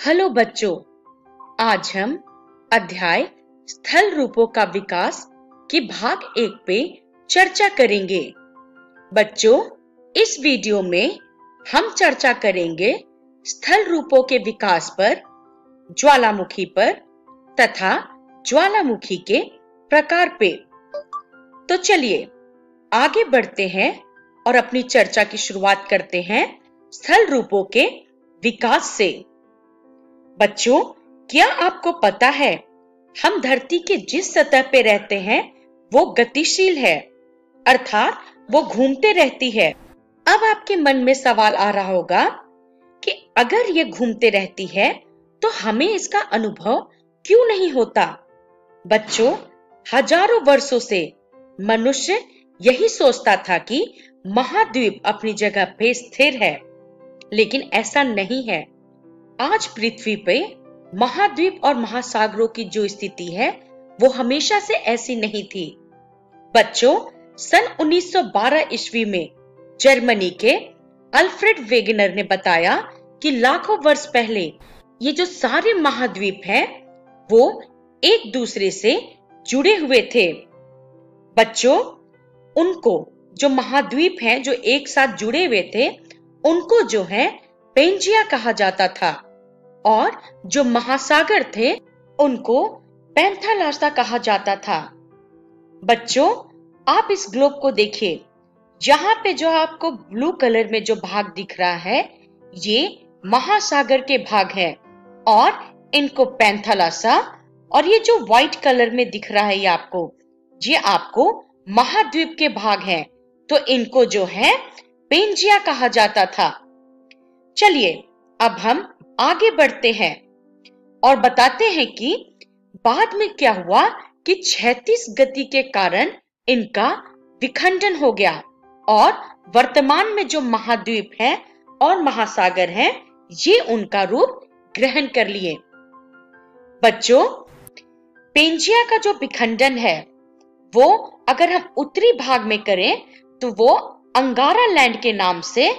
Hello बच्चों, आज हम अध्याय स्थल रूपों का विकास की भाग 1 पे चर्चा करेंगे। बच्चों, इस वीडियो में हम चर्चा करेंगे स्थल रूपों के विकास पर, ज्वालामुखी पर तथा ज्वालामुखी के प्रकार पे। तो चलिए आगे बढ़ते हैं और अपनी चर्चा की शुरुआत करते हैं स्थल रूपों के विकास से। बच्चों, क्या आपको पता है हम धरती के जिस सतह पे रहते हैं वो गतिशील है, अर्थात वो घूमते रहती है। अब आपके मन में सवाल आ रहा होगा कि अगर ये घूमते रहती है तो हमें इसका अनुभव क्यों नहीं होता? बच्चों, हजारों वर्षों से मनुष्य यही सोचता था कि महाद्वीप अपनी जगह पे स्थिर है, लेकिन ऐसा नहीं है। आज पृथ्वी पे महाद्वीप और महासागरों की जो स्थिति है वो हमेशा से ऐसी नहीं थी। बच्चों, सन 1912 ईस्वी में जर्मनी के अल्फ्रेड वेगनर ने बताया कि लाखों वर्ष पहले ये जो सारे महाद्वीप हैं वो एक दूसरे से जुड़े हुए थे। बच्चों, उनको जो महाद्वीप हैं जो एक साथ जुड़े हुए थे उनको जो है पेंजिया कहा जाता था, और जो महासागर थे उनको पैंथालासा कहा जाता था। बच्चों, आप इस ग्लोब को देखिए। यहाँ पे जो आपको ब्लू कलर में जो भाग दिख रहा है ये महासागर के भाग है और इनको पैंथालासा, और ये जो व्हाइट कलर में दिख रहा है ये आपको महाद्वीप के भाग हैं, तो इनको जो है पेंजिया कहा जाता था। चलिए अब हम आगे बढ़ते हैं और बताते हैं कि बाद में क्या हुआ कि 36 गति के कारण इनका विखंडन हो गया और वर्तमान में जो महाद्वीप है और महासागर हैं ये उनका रूप ग्रहण कर लिए। बच्चों, पेंजिया का जो विखंडन है वो अगर हम उत्तरी भाग में करें तो वो अंगारा लैंड के नाम से,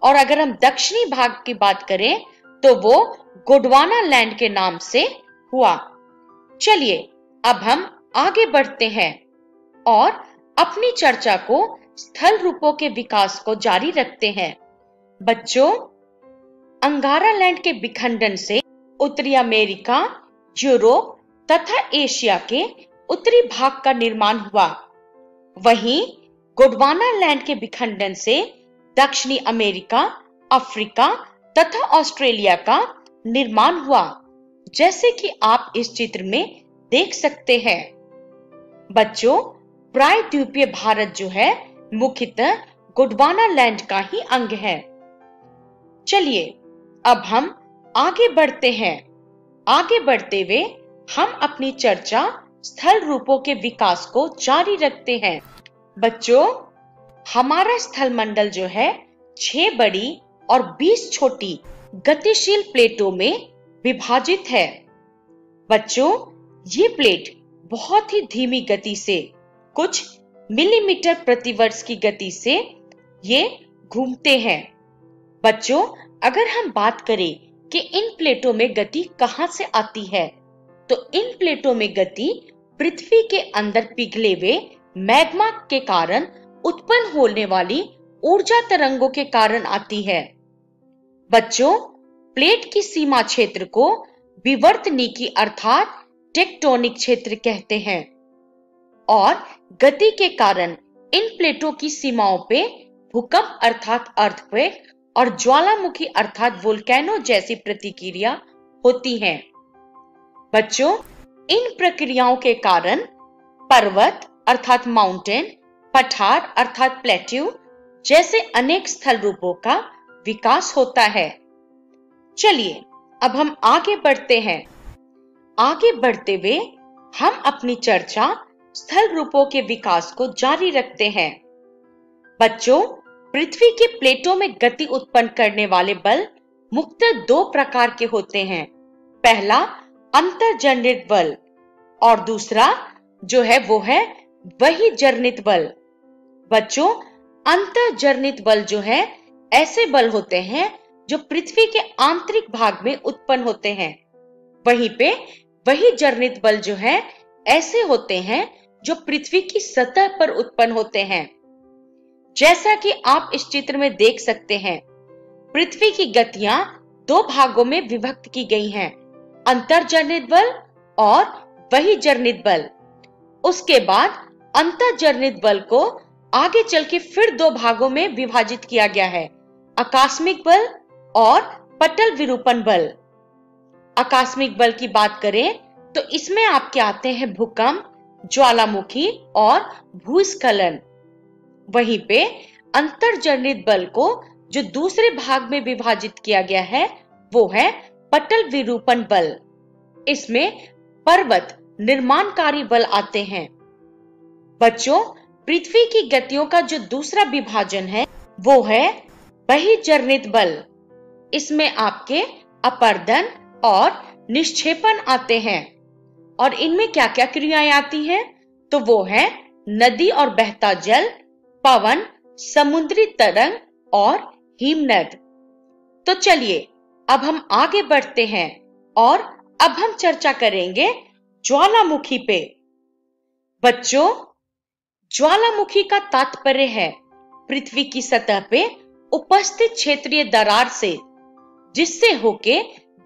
और अगर हम दक्षिणी भाग की बात करें तो वो गोंडवाना लैंड के नाम से हुआ। चलिए अब हम आगे बढ़ते हैं और अपनी चर्चा को स्थल रूपों के विकास को जारी रखते हैं। बच्चों, अंगारा लैंड के विखंडन से उत्तरी अमेरिका, यूरोप तथा एशिया के उत्तरी भाग का निर्माण हुआ। वहीं गोंडवाना लैंड के विखंडन से दक्षिणी अमेरिका, अफ्रीका तथा ऑस्ट्रेलिया का निर्माण हुआ, जैसे कि आप इस चित्र में देख सकते हैं। बच्चों, प्रायद्वीपीय भारत जो है मुख्यतः गोंडवाना लैंड का ही अंग है। चलिए अब हम आगे बढ़ते हैं। आगे बढ़ते हुए हम अपनी चर्चा स्थल रूपों के विकास को जारी रखते हैं। बच्चों, हमारा स्थल मंडल जो है 6 बड़ी और 20 छोटी गतिशील प्लेटों में विभाजित है। बच्चों, ये प्लेट बहुत ही धीमी गति से, कुछ मिलीमीटर प्रति वर्ष की गति से ये घूमते हैं। बच्चों, अगर हम बात करें कि इन प्लेटों में गति कहां से आती है, तो इन प्लेटों में गति पृथ्वी के अंदर पिघले हुए मैग्मा के कारण उत्पन्न होने वाली ऊर्जा तरंगों के कारण आती है। बच्चों, प्लेट की सीमा क्षेत्र को विवर्तनिकी अर्थात टेक्टोनिक क्षेत्र कहते हैं, और गति के कारण इन प्लेटों की सीमाओं पे भूकंप अर्थात अर्थक्वेक और ज्वालामुखी अर्थात वोल्केनो जैसी प्रतिक्रिया होती हैं। बच्चों, इन प्रक्रियाओं के कारण पर्वत अर्थात माउंटेन, पठार अर्थात प्लेट्यू जैसे अनेक स्थल रूपों का विकास होता है। चलिए अब हम आगे बढ़ते हैं। आगे बढ़ते हुए हम अपनी चर्चा स्थल रूपों के विकास को जारी रखते हैं। बच्चों, पृथ्वी के प्लेटों में गति उत्पन्न करने वाले बल मुख्यतः 2 प्रकार के होते हैं। पहला अंतर्जनित बल और दूसरा जो है वो है वही जनित बल। बच्चों, अंतर्जनित बल जो है ऐसे बल होते हैं जो पृथ्वी के आंतरिक भाग में उत्पन्न होते हैं। वहीं पे वही जर्नित बल जो है ऐसे होते हैं जो पृथ्वी की सतह पर उत्पन्न होते हैं। जैसा कि आप इस चित्र में देख सकते हैं, पृथ्वी की गतियां दो भागों में विभक्त की गई हैं, अंतर्जनित बल और बहिर्जनित बल। उसके बाद अंतर्जनित बल को आगे चल के फिर दो भागों में विभाजित किया गया है, आकस्मिक बल और पटल विरूपण बल। आकस्मिक बल की बात करें तो इसमें आपके आते हैं भूकंप, ज्वालामुखी और भूस्खलन। वहीं पे अंतर्जनित बल को जो दूसरे भाग में विभाजित किया गया है वो है पटल विरूपण बल। इसमें पर्वत निर्माणकारी बल आते हैं। बच्चों, पृथ्वी की गतियों का जो दूसरा विभाजन है वो है बहिर्जनित बल। इसमें आपके अपर्दन और निक्षेपण आते हैं। और इनमें क्या क्या क्रियाएं आती हैं? तो वो है नदी और बहता जल, पवन, समुद्री तरंग और हिमनद। तो चलिए अब हम आगे बढ़ते हैं और अब हम चर्चा करेंगे ज्वालामुखी पे। बच्चों, ज्वालामुखी का तात्पर्य है पृथ्वी की सतह पे उपस्थित क्षेत्रीय दरार से, जिससे होके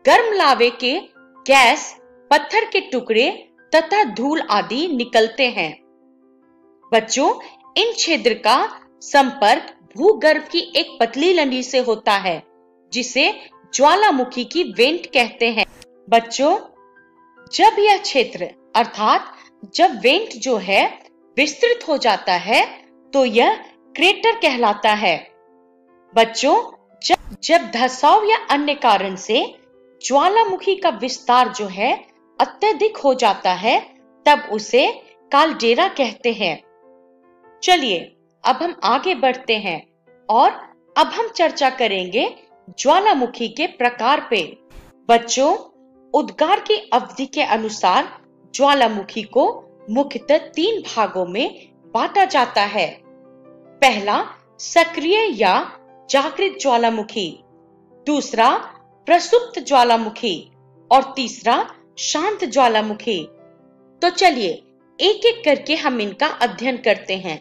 गर्म लावे के गैस, पत्थर के टुकड़े तथा धूल आदि निकलते हैं। बच्चों, इन क्षेत्र का संपर्क भूगर्भ की एक पतली नली से होता है, जिसे ज्वालामुखी की वेंट कहते हैं। बच्चों, जब यह क्षेत्र अर्थात जब वेंट जो है विस्तृत हो जाता है तो यह क्रेटर कहलाता है। बच्चों, जब धसाव या अन्य कारण से ज्वालामुखी का विस्तार जो है अत्यधिक हो जाता है तब उसे काल्डेरा कहते हैं। चलिए अब हम आगे बढ़ते हैं और अब हम चर्चा करेंगे ज्वालामुखी के प्रकार पे। बच्चों, उद्गार की अवधि के अनुसार ज्वालामुखी को मुख्यतः तीन भागों में बांटा जाता है। पहला सक्रिय या जागृत ज्वालामुखी, दूसरा प्रसुप्त ज्वालामुखी और तीसरा शांत ज्वालामुखी। तो चलिए एक एक करके हम इनका अध्ययन करते हैं।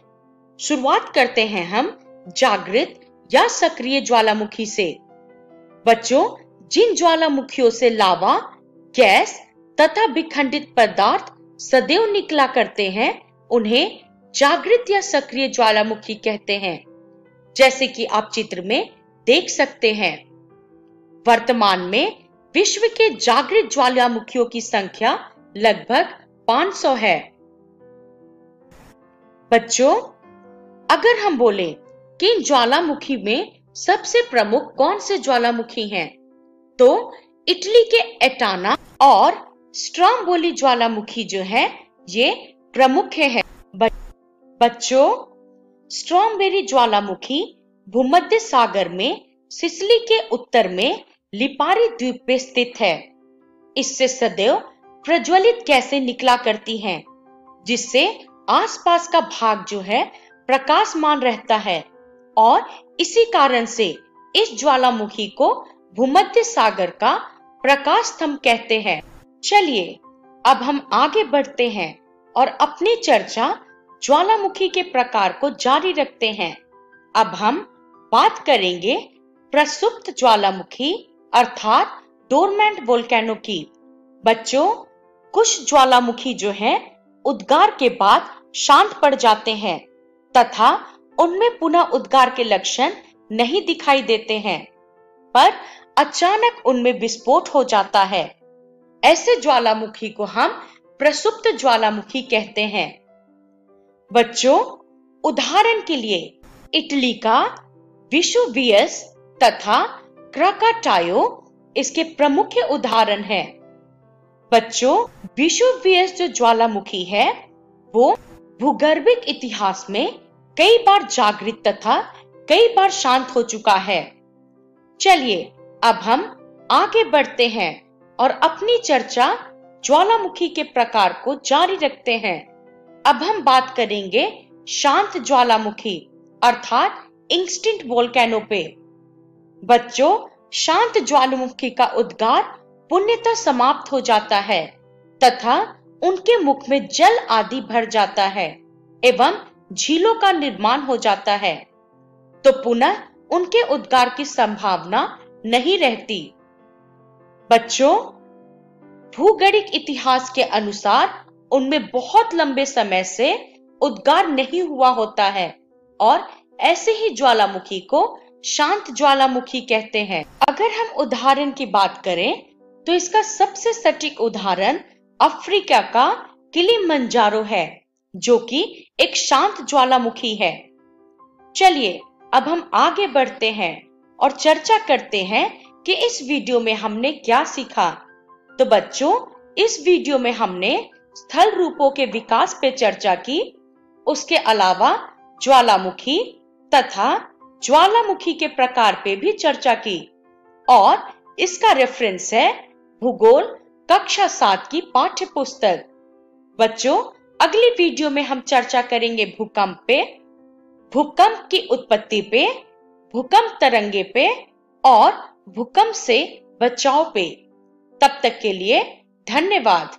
शुरुआत करते हैं हम जागृत या सक्रिय ज्वालामुखी से। बच्चों, जिन ज्वालामुखियों से लावा, गैस तथा विखंडित पदार्थ सदैव निकला करते हैं उन्हें जागृत या सक्रिय ज्वालामुखी कहते हैं, जैसे कि आप चित्र में देख सकते हैं। वर्तमान में विश्व के जागृत ज्वालामुखियों की संख्या लगभग 500 है। बच्चों, अगर हम बोलें कि इन ज्वालामुखी में सबसे प्रमुख कौन से ज्वालामुखी हैं, तो इटली के एटाना और स्ट्रोम्बोली ज्वालामुखी जो है ये प्रमुख है। बच्चों, स्ट्रोम्बोली ज्वालामुखी भूमध्य सागर में सिसिली के उत्तर में लिपारी द्वीप पे स्थित है। इससे सदैव प्रज्वलित गैसें निकला करती हैं, जिससे आसपास का भाग जो है प्रकाशमान रहता है और इसी कारण से इस ज्वालामुखी को भूमध्य सागर का प्रकाश स्तंभ कहते हैं। चलिए अब हम आगे बढ़ते हैं और अपनी चर्चा ज्वालामुखी के प्रकार को जारी रखते हैं। अब हम बात करेंगे प्रसुप्त ज्वालामुखी अर्थात डोरमेंट वोल्केनो की। बच्चों, कुछ ज्वालामुखी जो है उद्गार के बाद शांत पड़ जाते हैं तथा उनमें पुनः उद्गार के लक्षण नहीं दिखाई देते हैं, पर अचानक उनमें विस्फोट हो जाता है। ऐसे ज्वालामुखी को हम प्रसुप्त ज्वालामुखी कहते हैं। बच्चों, उदाहरण के लिए इटली का विसुवियस तथा क्राकाटायो इसके प्रमुख उदाहरण हैं। बच्चों, विसुवियस जो ज्वालामुखी है वो भूगर्भिक इतिहास में कई बार जागृत तथा कई बार शांत हो चुका है। चलिए अब हम आगे बढ़ते हैं और अपनी चर्चा ज्वालामुखी के प्रकार को जारी रखते हैं। अब हम बात करेंगे शांत ज्वालामुखी अर्थात एक्सटिंक्ट वोल्केनो पे। बच्चों, शांत ज्वालामुखी का उद्गार पुण्यतः समाप्त हो जाता है तथा उनके मुख में जल आदि भर जाता है एवं झीलों का निर्माण हो जाता है, तो पुनः उनके उद्गार की संभावना नहीं रहती। बच्चों, भूगणिक इतिहास के अनुसार उनमें बहुत लंबे समय से उद्गार नहीं हुआ होता है और ऐसे ही ज्वालामुखी को शांत ज्वालामुखी कहते हैं। अगर हम उदाहरण की बात करें तो इसका सबसे सटीक उदाहरण अफ्रीका का किलिमंजारो है, जो कि एक शांत ज्वालामुखी है। चलिए अब हम आगे बढ़ते हैं और चर्चा करते हैं कि इस वीडियो में हमने क्या सीखा। तो बच्चों, इस वीडियो में हमने स्थल रूपों के विकास पे चर्चा की, उसके अलावा ज्वालामुखी तथा ज्वालामुखी के प्रकार पे भी चर्चा की और इसका रेफरेंस है भूगोल कक्षा 7 की पाठ्य पुस्तक। बच्चों, अगली वीडियो में हम चर्चा करेंगे भूकंप पे, भूकंप की उत्पत्ति पे, भूकंप तरंगे पे और भूकंप से बचाव पे। तब तक के लिए धन्यवाद।